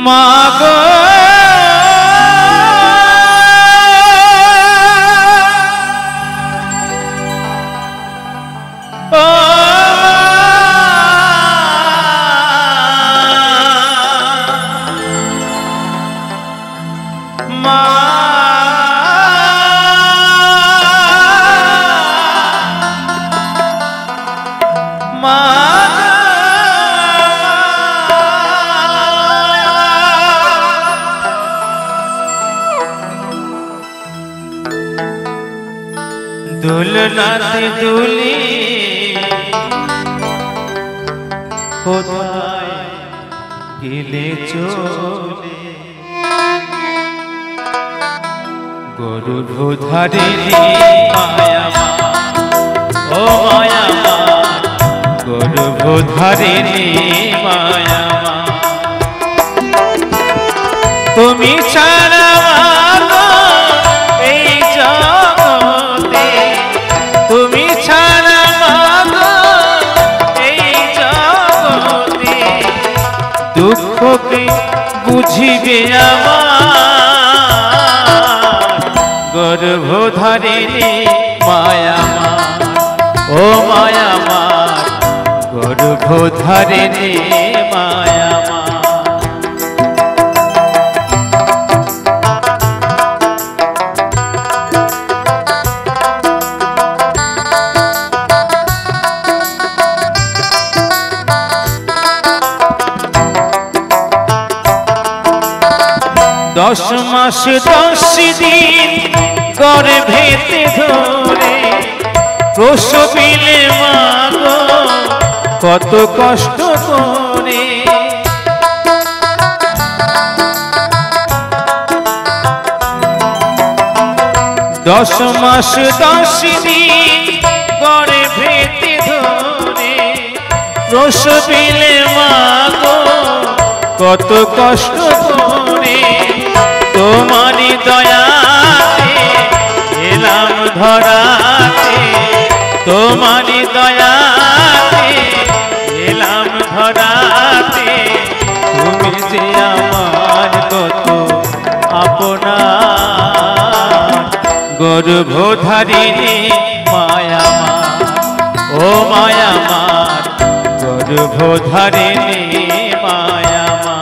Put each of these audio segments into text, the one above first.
মাগো দুলনাতে দুলি কোথায় গেলে চলে গর্ভধারিণী মায়ামা ও মায়ামা গর্ভধারিণী মায়ামা তুমি ছাড়া তুমি ছাড়া মাগো এই জগতে দুঃখকে বুঝিবে আমার গর্ভধারিণী মায়ামা ও মায়ামা গর্ভধারিণী মায়ামা দশ মাস 10 দিন গর্ভেতে ধরে প্রসবিলে মাগো কত কষ্ট করে 10 মাস 10 দিন গর্ভেতে ধরে প্রসবিলে মাগো কত কষ্ট করে তোমারি দয়াতে এলাম ধরাতে তোমারি দয়াতে এলাম ধরাতে তুমি যে আমার কত আপনার গর্ভধারিণী মায়ামা ও মায়ামার গর্ভধারিণী মায়ামা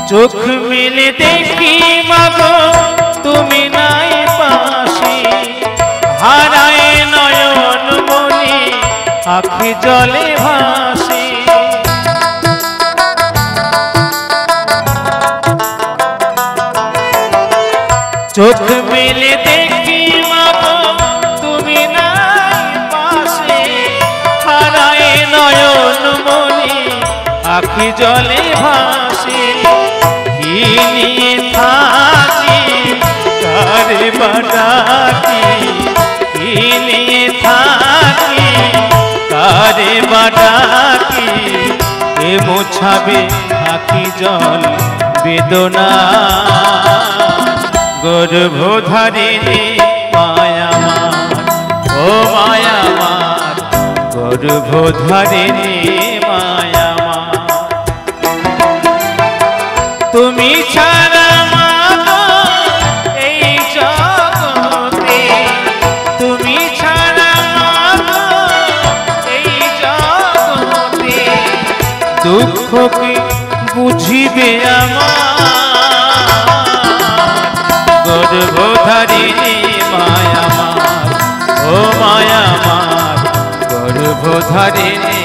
চোখ মেলে দেখি মাগো তুমি নাই পাশে হারায় নয়ন মনি আখি জলে ভাসে চোখ মেলে দেখি মাগো তুমি নাই পাশে হারায় নয়ন মনি আখি জলে ভাসে কি নিয়ে থাকি কারে বাড়াকি কি নিয়ে থাকি কারে বাড়াকি এ মোছাবে আখি জল বেদনা গর্ভধারিণী মায়ামার ও মায়ামার গর্ভধারিণী মায়ামার তুমি ছাড়া মাগো এই জগতে তুমি ছাড়া মাগো এই জগতে দুঃখকে বুঝিবে আমার গর্ভধারিণী মায়ামার ও মায়ামার গর্ভধারিণী